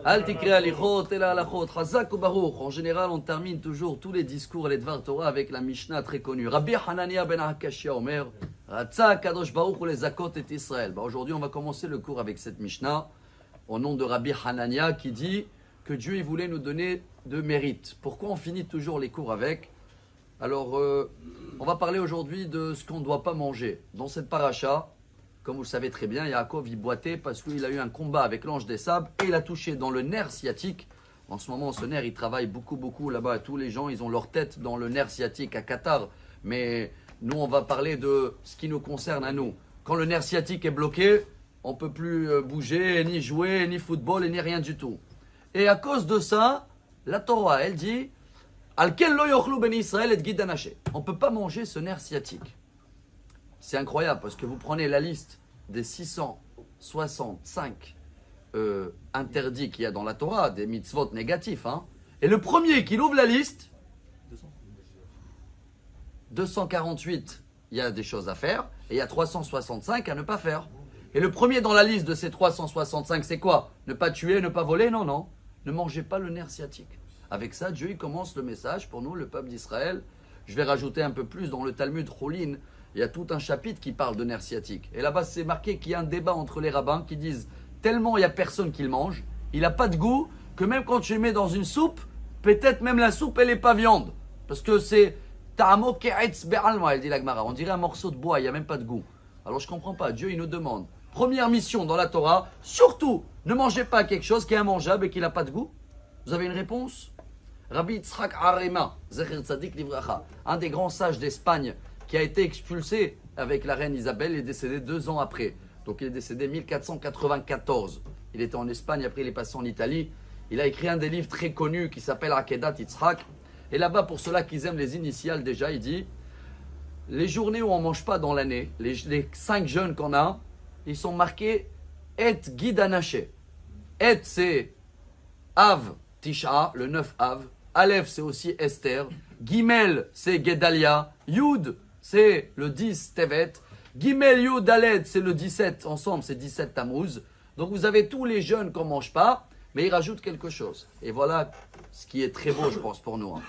Al tikre alichot el halachot, chazak ou baruch. En général, on termine toujours tous les discours et les dvar Torah avec la Mishnah très connue. Rabbi Hanania ben Hakashia Omer, Ratza kadosh baruch ou les zakot et Israël. Aujourd'hui, on va commencer le cours avec cette Mishnah au nom de Rabbi Hanania qui dit que Dieu il voulait nous donner de mérite. Pourquoi on finit toujours les cours avec? Alors, on va parler aujourd'hui de ce qu'on ne doit pas manger. Dans cette paracha, comme vous le savez très bien, Yaakov il boitait parce qu'il a eu un combat avec l'ange des sables et il a touché dans le nerf sciatique. En ce moment, ce nerf, il travaille beaucoup là-bas. Tous les gens, ils ont leur tête dans le nerf sciatique à Qatar. Mais nous, on va parler de ce qui nous concerne à nous. Quand le nerf sciatique est bloqué, on ne peut plus bouger, ni jouer, ni football, ni rien du tout. Et à cause de ça, la Torah, elle dit Al-ken lo yochlu ben Israël et gidanaché. On ne peut pas manger ce nerf sciatique. C'est incroyable parce que vous prenez la liste des 665 interdits qu'il y a dans la Torah, des mitzvot négatifs. Et le premier qui ouvre la liste, 248, il y a des choses à faire et il y a 365 à ne pas faire. Et le premier dans la liste de ces 365, c'est quoi? Ne pas tuer, ne pas voler? Non. Ne mangez pas le nerf sciatique. Avec ça, Dieu il commence le message pour nous, le peuple d'Israël. Je vais rajouter un peu plus dans le Talmud Choulin. Il y a tout un chapitre qui parle de nerf sciatique. Et là-bas, c'est marqué qu'il y a un débat entre les rabbins qui disent tellement il n'y a personne qui le mange, il n'a pas de goût, que même quand tu le mets dans une soupe, peut-être même la soupe, elle n'est pas viande. Parce que c'est ta'amo ke'etz be'alma, elle dit la Gemara. On dirait un morceau de bois, il n'y a même pas de goût. Alors je ne comprends pas. Dieu, il nous demande, première mission dans la Torah, surtout, ne mangez pas quelque chose qui est immangeable et qui n'a pas de goût. Vous avez une réponse? Rabbi Yitzhak Arema, Zecher Tzadik Livracha, un des grands sages d'Espagne, qui a été expulsé avec la reine Isabelle, est décédé 2 ans après. Donc il est décédé 1494. Il était en Espagne, après il est passé en Italie. Il a écrit un des livres très connus qui s'appelle Akedat Yitzhak. Et là-bas, pour ceux-là qui aiment les initiales déjà, il dit les journées où on ne mange pas dans l'année, les 5 jeûnes qu'on a, ils sont marqués Et Gidanaché. Et c'est Av Tisha, le 9 Av. Aleph c'est aussi Esther. Gimel c'est Gedalia. Yud c'est le 10 Tevet. Gimel Yud Aled, c'est le 17. Ensemble, c'est 17 Tammuz. Donc, vous avez tous les jeûnes qu'on ne mange pas, mais il rajoute quelque chose. Et voilà ce qui est très beau, je pense, pour nous. Vous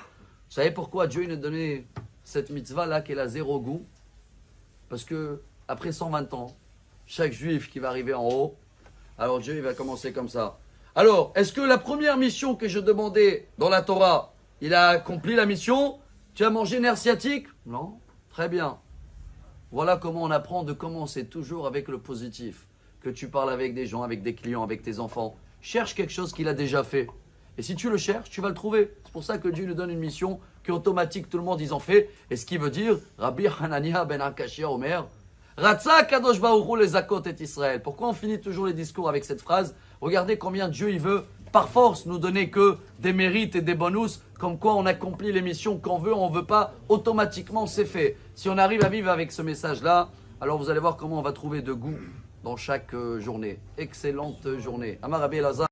savez pourquoi Dieu nous a donné cette mitzvah-là, qui est la zéro goût? Parce que après 120 ans, chaque juif qui va arriver en haut, alors Dieu, il va commencer comme ça. Alors, est-ce que la première mission que je demandais dans la Torah, il a accompli la mission? Tu as mangé nerf sciatique? Non. Très bien. Voilà comment on apprend de commencer toujours avec le positif. Que tu parles avec des gens, avec des clients, avec tes enfants. Cherche quelque chose qu'il a déjà fait. Et si tu le cherches, tu vas le trouver. C'est pour ça que Dieu nous donne une mission qui est automatique. Tout le monde, ils en fait. Et ce qui veut dire, Rabbi Hanania ben Hakashia Omer, Ratza kadosh baruch hu les zakot et Israël. Pourquoi on finit toujours les discours avec cette phrase? Regardez combien Dieu il veut par force nous donner que des mérites et des bonus, comme quoi on accomplit les missions qu'on veut, on ne veut pas, automatiquement c'est fait. Si on arrive à vivre avec ce message-là, alors vous allez voir comment on va trouver de goût dans chaque journée. Excellente journée. Amar Rabbi Elazar.